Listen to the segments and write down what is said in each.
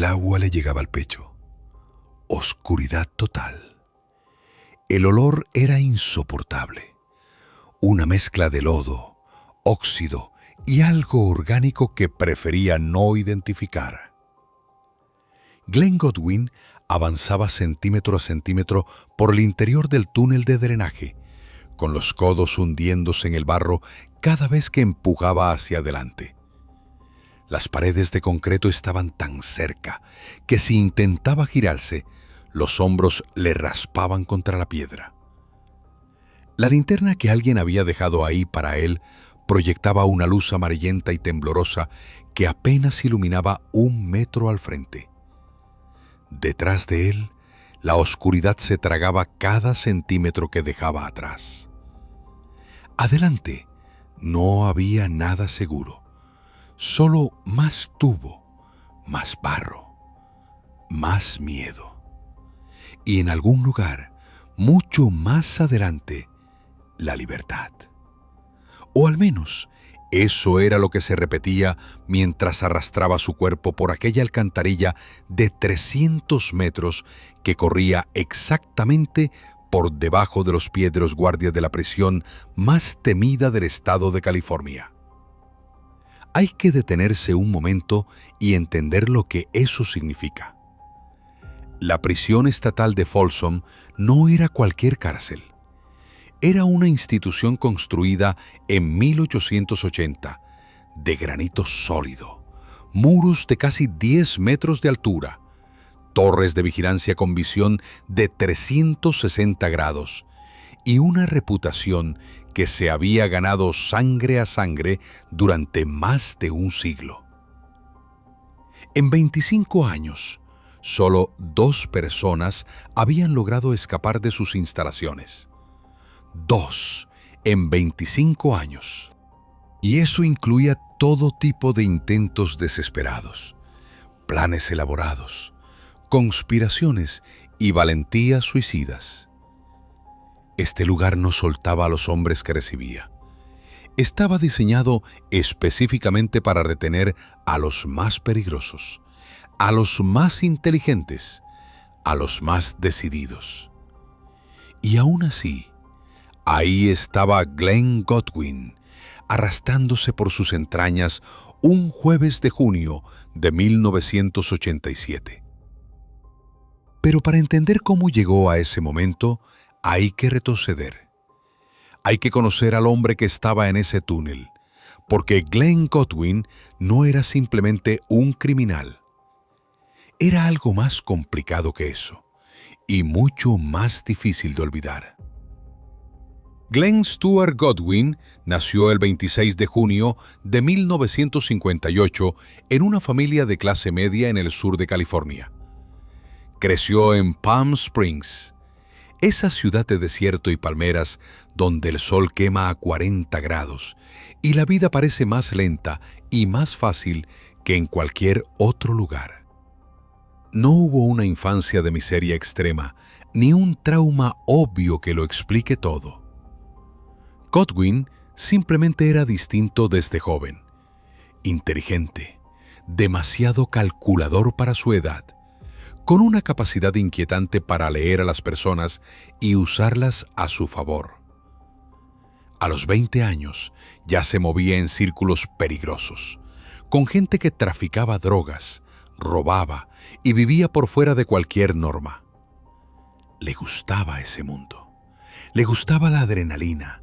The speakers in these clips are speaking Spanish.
agua le llegaba al pecho. Oscuridad total. El olor era insoportable. Una mezcla de lodo, óxido y algo orgánico que prefería no identificar. Glenn Godwin avanzaba centímetro a centímetro por el interior del túnel de drenaje, con los codos hundiéndose en el barro cada vez que empujaba hacia adelante. Las paredes de concreto estaban tan cerca que si intentaba girarse, los hombros le raspaban contra la piedra. La linterna que alguien había dejado ahí para él proyectaba una luz amarillenta y temblorosa que apenas iluminaba 1 metro al frente. Detrás de él, la oscuridad se tragaba cada centímetro que dejaba atrás. Adelante, no había nada seguro. Solo más tubo, más barro, más miedo. Y en algún lugar, mucho más adelante, la libertad. O al menos, eso era lo que se repetía mientras arrastraba su cuerpo por aquella alcantarilla de 300 metros que corría exactamente por debajo de los pies de los guardias de la prisión más temida del estado de California. Hay que detenerse un momento y entender lo que eso significa. La prisión estatal de Folsom no era cualquier cárcel. Era una institución construida en 1880, de granito sólido, muros de casi 10 metros de altura, torres de vigilancia con visión de 360 grados y una reputación que se había ganado sangre a sangre durante más de un siglo. En 25 años, solo 2 personas habían logrado escapar de sus instalaciones. 2 en 25 años. Y eso incluía todo tipo de intentos desesperados, planes elaborados, conspiraciones y valentías suicidas. Este lugar no soltaba a los hombres que recibía. Estaba diseñado específicamente para retener a los más peligrosos, a los más inteligentes, a los más decididos. Y aún así, ahí estaba Glenn Godwin, arrastrándose por sus entrañas un jueves de junio de 1987. Pero para entender cómo llegó a ese momento, hay que retroceder. Hay que conocer al hombre que estaba en ese túnel, porque Glenn Godwin no era simplemente un criminal. Era algo más complicado que eso, y mucho más difícil de olvidar. Glenn Stuart Godwin nació el 26 de junio de 1958 en una familia de clase media en el sur de California. Creció en Palm Springs, esa ciudad de desierto y palmeras donde el sol quema a 40 grados y la vida parece más lenta y más fácil que en cualquier otro lugar. No hubo una infancia de miseria extrema, ni un trauma obvio que lo explique todo. Godwin simplemente era distinto desde joven, inteligente, demasiado calculador para su edad, con una capacidad inquietante para leer a las personas y usarlas a su favor. A los 20 años ya se movía en círculos peligrosos, con gente que traficaba drogas, robaba y vivía por fuera de cualquier norma. Le gustaba ese mundo, le gustaba la adrenalina,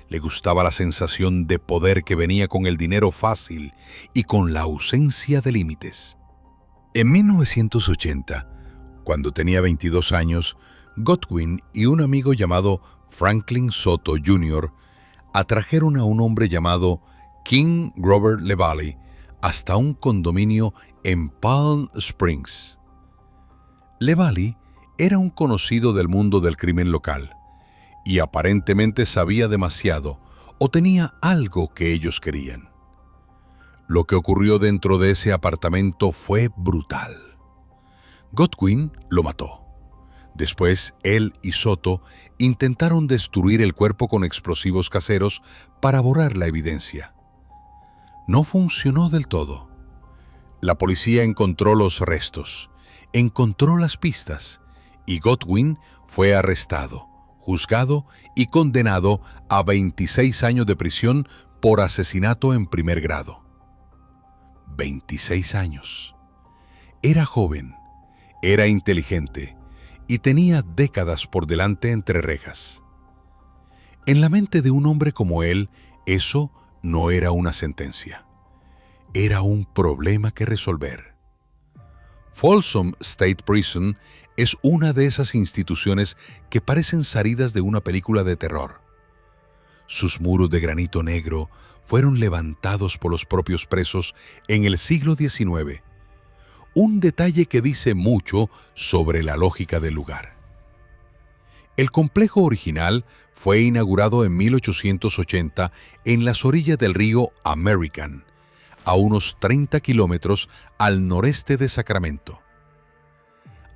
le gustaba la sensación de poder que venía con el dinero fácil y con la ausencia de límites. En 1980, cuando tenía 22 años, Godwin y un amigo llamado Franklin Soto Jr. atrajeron a un hombre llamado King Robert LaValle hasta un condominio en Palm Springs. LaValle era un conocido del mundo del crimen local y aparentemente sabía demasiado o tenía algo que ellos querían. Lo que ocurrió dentro de ese apartamento fue brutal. Godwin lo mató. Después, él y Soto intentaron destruir el cuerpo con explosivos caseros para borrar la evidencia. No funcionó del todo. La policía encontró los restos, encontró las pistas, y Godwin fue arrestado, juzgado y condenado a 26 años de prisión por asesinato en primer grado. 26 años. Era joven, era inteligente y tenía décadas por delante entre rejas. En la mente de un hombre como él, eso no era una sentencia. Era un problema que resolver. Folsom State Prison es una de esas instituciones que parecen salidas de una película de terror. Sus muros de granito negro fueron levantados por los propios presos en el siglo XIX, un detalle que dice mucho sobre la lógica del lugar. El complejo original fue inaugurado en 1880 en las orillas del río American, a unos 30 kilómetros al noreste de Sacramento.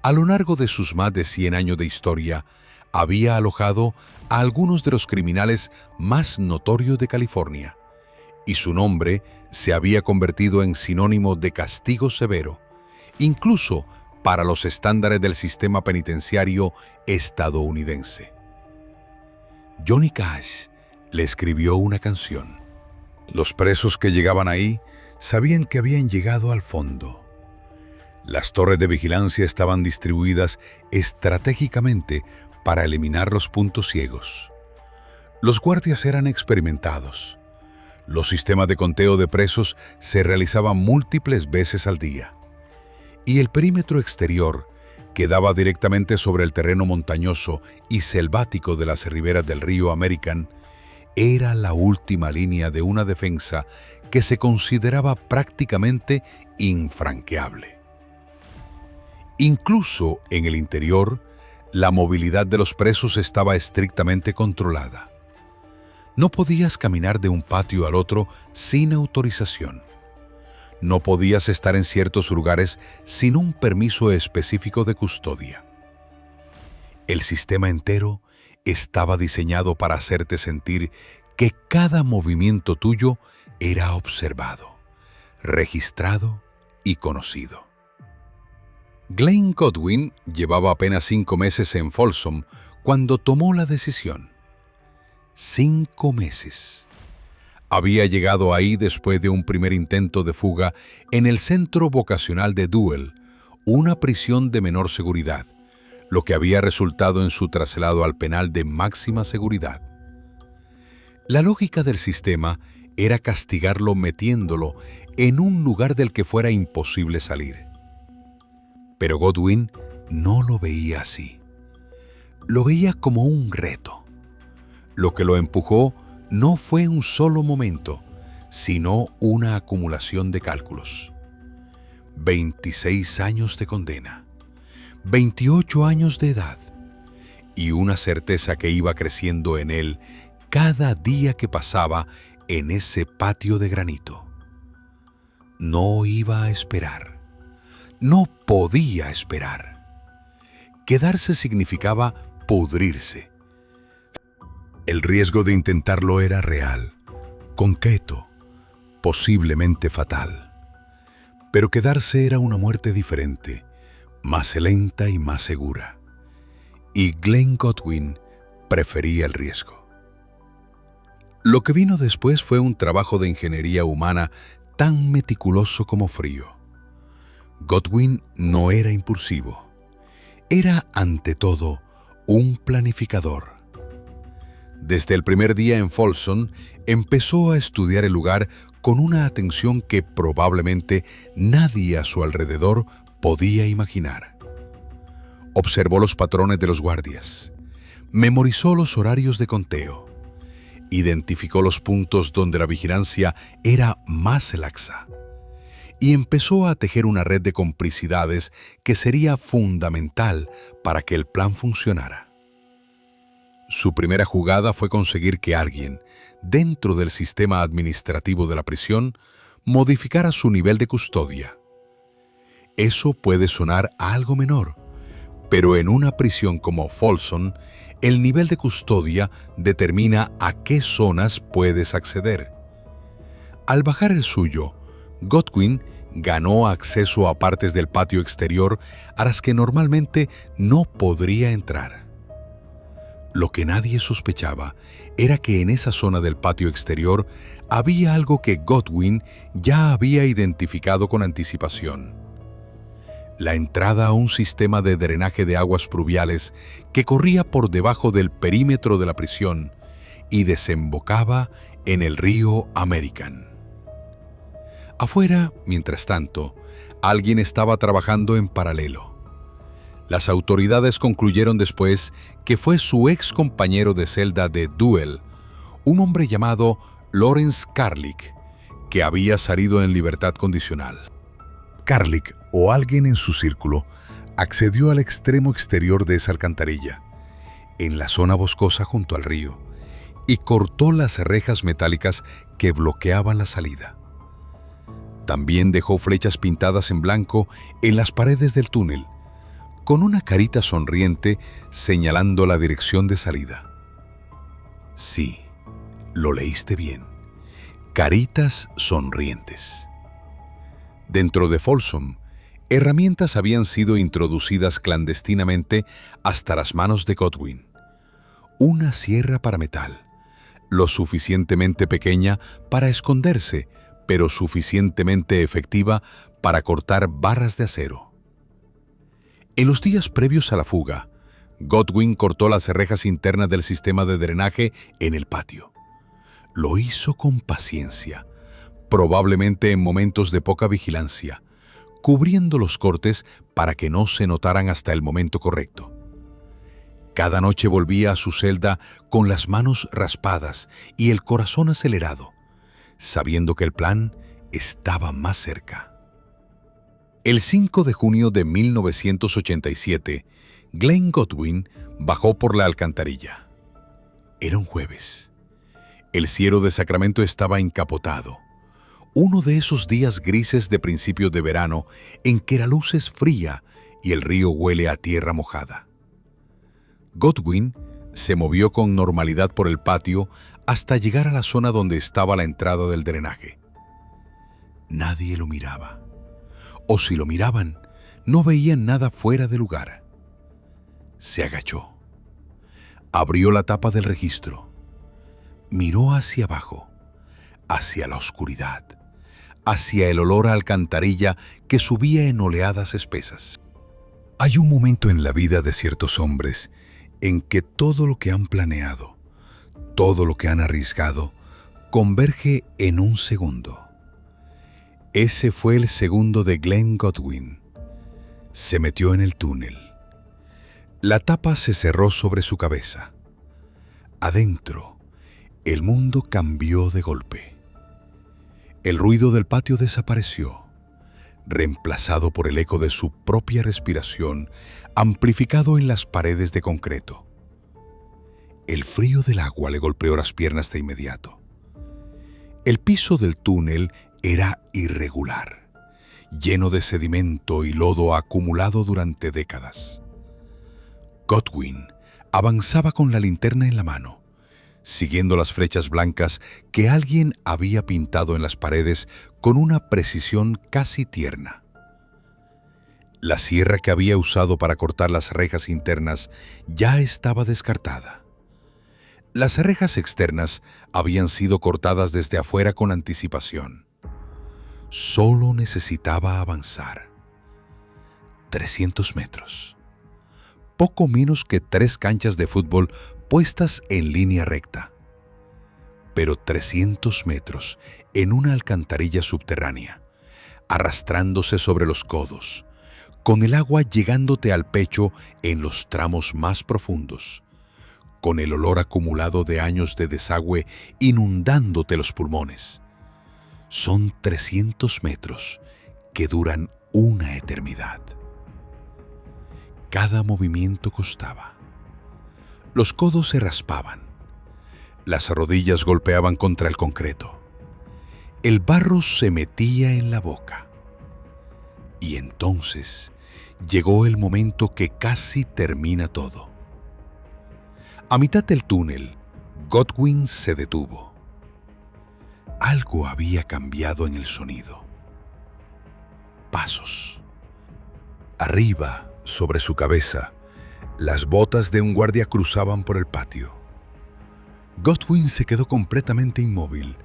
A lo largo de sus más de 100 años de historia, había alojado a algunos de los criminales más notorios de California, y su nombre se había convertido en sinónimo de castigo severo, incluso para los estándares del sistema penitenciario estadounidense. Johnny Cash le escribió una canción. Los presos que llegaban ahí sabían que habían llegado al fondo. Las torres de vigilancia estaban distribuidas estratégicamente para eliminar los puntos ciegos. Los guardias eran experimentados. Los sistemas de conteo de presos se realizaban múltiples veces al día. Y el perímetro exterior, que daba directamente sobre el terreno montañoso y selvático de las riberas del río American, era la última línea de una defensa que se consideraba prácticamente infranqueable. Incluso en el interior, la movilidad de los presos estaba estrictamente controlada. No podías caminar de un patio al otro sin autorización. No podías estar en ciertos lugares sin un permiso específico de custodia. El sistema entero estaba diseñado para hacerte sentir que cada movimiento tuyo era observado, registrado y conocido. Glenn Godwin llevaba apenas 5 meses en Folsom cuando tomó la decisión. 5 meses. Había llegado ahí después de un primer intento de fuga en el centro vocacional de Duell, una prisión de menor seguridad, lo que había resultado en su traslado al penal de máxima seguridad. La lógica del sistema era castigarlo metiéndolo en un lugar del que fuera imposible salir. Pero Godwin no lo veía así. Lo veía como un reto. Lo que lo empujó no fue un solo momento, sino una acumulación de cálculos. 26 años de condena, 28 años de edad y una certeza que iba creciendo en él cada día que pasaba en ese patio de granito. No iba a esperar. No podía esperar. Quedarse significaba pudrirse. El riesgo de intentarlo era real, concreto, posiblemente fatal. Pero quedarse era una muerte diferente, más lenta y más segura. Y Glenn Godwin prefería el riesgo. Lo que vino después fue un trabajo de ingeniería humana tan meticuloso como frío. Godwin no era impulsivo. Era, ante todo, un planificador. Desde el primer día en Folsom, empezó a estudiar el lugar con una atención que probablemente nadie a su alrededor podía imaginar. Observó los patrones de los guardias, memorizó los horarios de conteo, identificó los puntos donde la vigilancia era más laxa y empezó a tejer una red de complicidades que sería fundamental para que el plan funcionara. Su primera jugada fue conseguir que alguien, dentro del sistema administrativo de la prisión, modificara su nivel de custodia. Eso puede sonar a algo menor, pero en una prisión como Folsom, el nivel de custodia determina a qué zonas puedes acceder. Al bajar el suyo, Godwin ganó acceso a partes del patio exterior a las que normalmente no podría entrar. Lo que nadie sospechaba era que en esa zona del patio exterior había algo que Godwin ya había identificado con anticipación: la entrada a un sistema de drenaje de aguas pluviales que corría por debajo del perímetro de la prisión y desembocaba en el río American. Afuera, mientras tanto, alguien estaba trabajando en paralelo. Las autoridades concluyeron después que fue su ex compañero de celda de Duell, un hombre llamado Lawrence Carlick, que había salido en libertad condicional. Carlick, o alguien en su círculo, accedió al extremo exterior de esa alcantarilla, en la zona boscosa junto al río, y cortó las rejas metálicas que bloqueaban la salida. También dejó flechas pintadas en blanco en las paredes del túnel, con una carita sonriente señalando la dirección de salida. Sí, lo leíste bien. Caritas sonrientes. Dentro de Folsom, herramientas habían sido introducidas clandestinamente hasta las manos de Godwin. Una sierra para metal, lo suficientemente pequeña para esconderse, pero suficientemente efectiva para cortar barras de acero. En los días previos a la fuga, Godwin cortó las rejas internas del sistema de drenaje en el patio. Lo hizo con paciencia, probablemente en momentos de poca vigilancia, cubriendo los cortes para que no se notaran hasta el momento correcto. Cada noche volvía a su celda con las manos raspadas y el corazón acelerado, sabiendo que el plan estaba más cerca. El 5 de junio de 1987, Glenn Godwin bajó por la alcantarilla. Era un jueves. El cielo de Sacramento estaba encapotado. Uno de esos días grises de principios de verano en que la luz es fría y el río huele a tierra mojada. Godwin se movió con normalidad por el patio hasta llegar a la zona donde estaba la entrada del drenaje. Nadie lo miraba. O si lo miraban, no veían nada fuera de lugar. Se agachó. Abrió la tapa del registro. Miró hacia abajo, hacia la oscuridad, hacia el olor a alcantarilla que subía en oleadas espesas. Hay un momento en la vida de ciertos hombres en que todo lo que han planeado, todo lo que han arriesgado, converge en un segundo. Ese fue el segundo de Glenn Godwin. Se metió en el túnel. La tapa se cerró sobre su cabeza. Adentro, el mundo cambió de golpe. El ruido del patio desapareció, reemplazado por el eco de su propia respiración, amplificado en las paredes de concreto. El frío del agua le golpeó las piernas de inmediato. El piso del túnel era irregular, lleno de sedimento y lodo acumulado durante décadas. Godwin avanzaba con la linterna en la mano, siguiendo las flechas blancas que alguien había pintado en las paredes con una precisión casi tierna. La sierra que había usado para cortar las rejas internas ya estaba descartada. Las rejas externas habían sido cortadas desde afuera con anticipación. Solo necesitaba avanzar. 300 metros. Poco menos que 3 canchas de fútbol puestas en línea recta. Pero 300 metros en una alcantarilla subterránea, arrastrándose sobre los codos, con el agua llegándote al pecho en los tramos más profundos, con el olor acumulado de años de desagüe inundándote los pulmones. Son 300 metros que duran una eternidad. Cada movimiento costaba. Los codos se raspaban. Las rodillas golpeaban contra el concreto. El barro se metía en la boca. Y entonces llegó el momento que casi termina todo. A mitad del túnel, Godwin se detuvo. Algo había cambiado en el sonido. pasos. Arriba, sobre su cabeza, las botas de un guardia cruzaban por el patio. Godwin se quedó completamente inmóvil,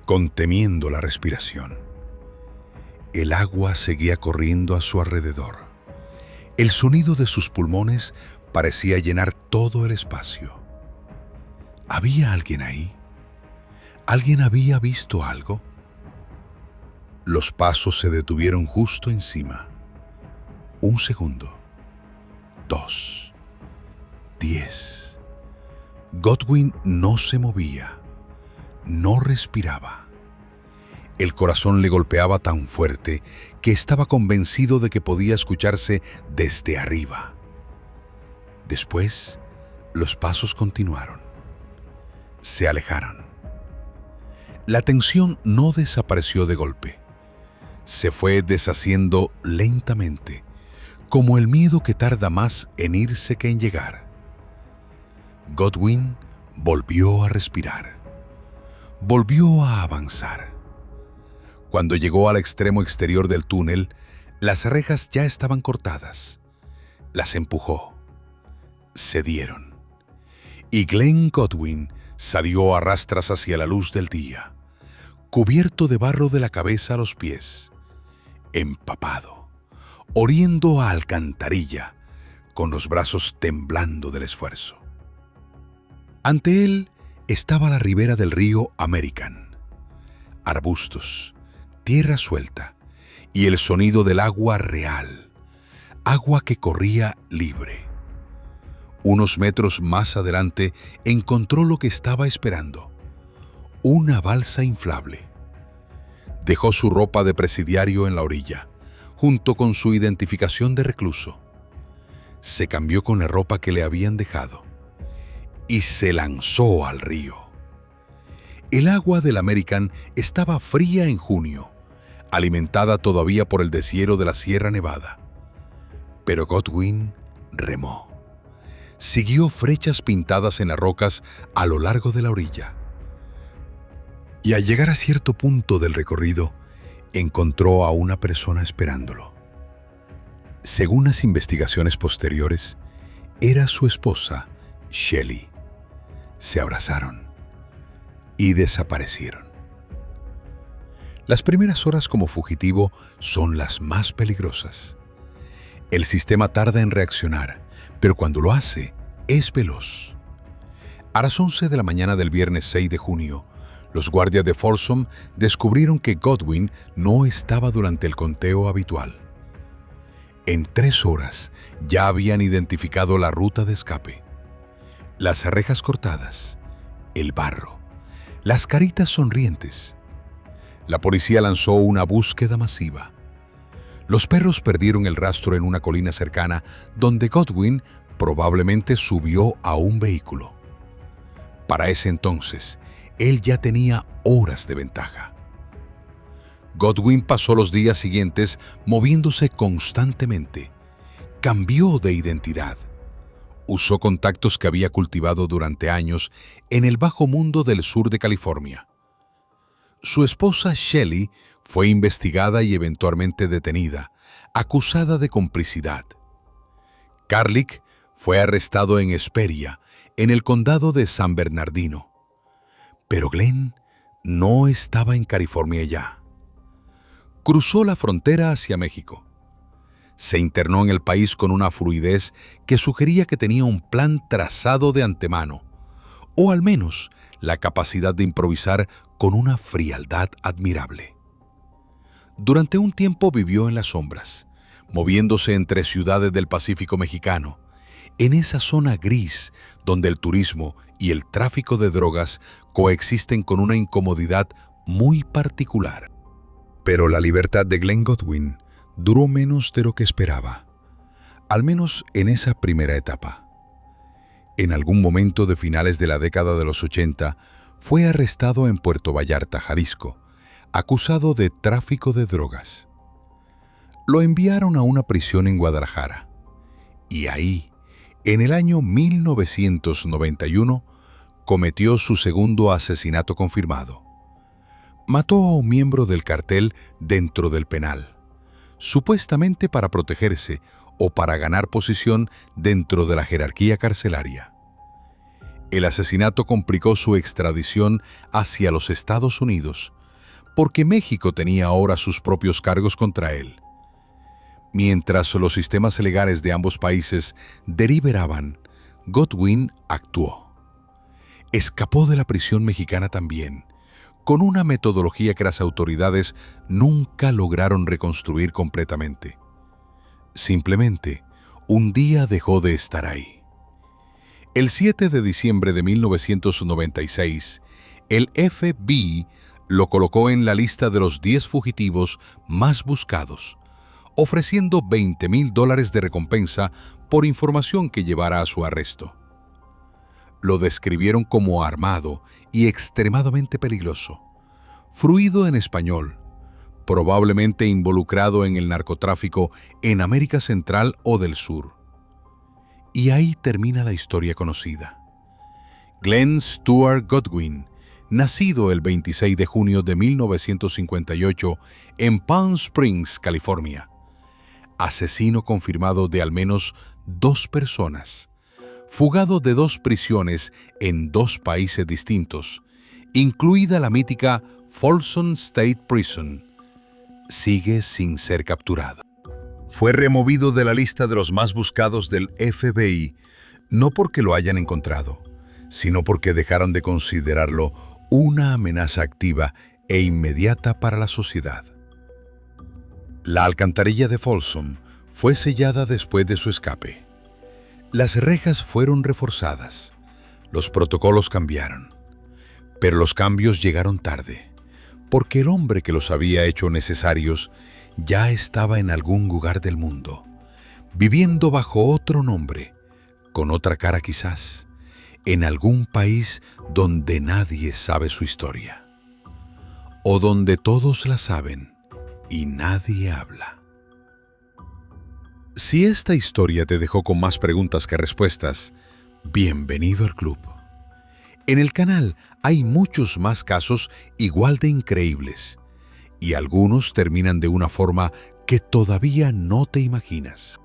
conteniendo la respiración. El agua seguía corriendo a su alrededor. El sonido de sus pulmones parecía llenar todo el espacio. ¿Había alguien ahí? ¿Alguien había visto algo? Los pasos se detuvieron justo encima. 1 segundo. 2. 10. Godwin no se movía. No respiraba. El corazón le golpeaba tan fuerte que estaba convencido de que podía escucharse desde arriba. Después, los pasos continuaron. Se alejaron. La tensión no desapareció de golpe. Se fue deshaciendo lentamente, como el miedo que tarda más en irse que en llegar. Godwin volvió a respirar. Volvió a avanzar. Cuando llegó al extremo exterior del túnel, las rejas ya estaban cortadas. Las empujó. Cedieron. Y Glenn Godwin salió a rastras hacia la luz del día, cubierto de barro de la cabeza a los pies, empapado, oriendo a alcantarilla, con los brazos temblando del esfuerzo. Ante él estaba la ribera del río American. Arbustos, tierra suelta y el sonido del agua real, agua que corría libre. Unos metros más adelante encontró lo que estaba esperando, una balsa inflable. Dejó su ropa de presidiario en la orilla, junto con su identificación de recluso. Se cambió con la ropa que le habían dejado y se lanzó al río. El agua del American estaba fría en junio, alimentada todavía por el deshielo de la Sierra Nevada. Pero Godwin remó. Siguió flechas pintadas en las rocas a lo largo de la orilla. Y al llegar a cierto punto del recorrido, encontró a una persona esperándolo. Según las investigaciones posteriores, era su esposa, Shelley. Se abrazaron y desaparecieron. Las primeras horas como fugitivo son las más peligrosas. El sistema tarda en reaccionar, pero cuando lo hace, es veloz. A las 11 de la mañana del viernes 6 de junio, los guardias de Folsom descubrieron que Godwin no estaba durante el conteo habitual. En 3 horas ya habían identificado la ruta de escape. Las rejas cortadas, el barro, las caritas sonrientes. La policía lanzó una búsqueda masiva. Los perros perdieron el rastro en una colina cercana donde Godwin probablemente subió a un vehículo. Para ese entonces, él ya tenía horas de ventaja. Godwin pasó los días siguientes moviéndose constantemente. Cambió de identidad. Usó contactos que había cultivado durante años en el bajo mundo del sur de California. Su esposa Shelley fue investigada y eventualmente detenida, acusada de complicidad. Carlick fue arrestado en Hesperia, en el condado de San Bernardino. Pero Glenn no estaba en California ya. Cruzó la frontera hacia México. Se internó en el país con una fluidez que sugería que tenía un plan trazado de antemano, o al menos la capacidad de improvisar con una frialdad admirable. Durante un tiempo vivió en las sombras, moviéndose entre ciudades del Pacífico mexicano, en esa zona gris donde el turismo y el tráfico de drogas coexisten con una incomodidad muy particular. Pero la libertad de Glenn Godwin duró menos de lo que esperaba, al menos en esa primera etapa. En algún momento de finales de la década de los 80, fue arrestado en Puerto Vallarta, Jalisco, acusado de tráfico de drogas. Lo enviaron a una prisión en Guadalajara, y ahí, en el año 1991, cometió su segundo asesinato confirmado. Mató a un miembro del cartel dentro del penal. supuestamente para protegerse o para ganar posición dentro de la jerarquía carcelaria. El asesinato complicó su extradición hacia los Estados Unidos, porque México tenía ahora sus propios cargos contra él. Mientras los sistemas legales de ambos países deliberaban, Godwin actuó. Escapó de la prisión mexicana también, con una metodología que las autoridades nunca lograron reconstruir completamente. Simplemente, un día dejó de estar ahí. El 7 de diciembre de 1996, el FBI lo colocó en la lista de los 10 fugitivos más buscados, ofreciendo $20,000 de recompensa por información que llevara a su arresto. Lo describieron como armado y extremadamente peligroso, fluido en español, probablemente involucrado en el narcotráfico en América Central o del Sur. Y ahí termina la historia conocida. Glenn Stewart Godwin, nacido el 26 de junio de 1958 en Palm Springs, California. Asesino confirmado de al menos 2 personas. Fugado de 2 prisiones en 2 países distintos, incluida la mítica Folsom State Prison. Sigue sin ser capturado. Fue removido de la lista de los más buscados del FBI, no porque lo hayan encontrado, sino porque dejaron de considerarlo una amenaza activa e inmediata para la sociedad. La alcantarilla de Folsom fue sellada después de su escape. Las rejas fueron reforzadas, los protocolos cambiaron, pero los cambios llegaron tarde, porque el hombre que los había hecho necesarios ya estaba en algún lugar del mundo, viviendo bajo otro nombre, con otra cara quizás, en algún país donde nadie sabe su historia, o donde todos la saben y nadie habla. Si esta historia te dejó con más preguntas que respuestas, bienvenido al club. En el canal hay muchos más casos igual de increíbles, y algunos terminan de una forma que todavía no te imaginas.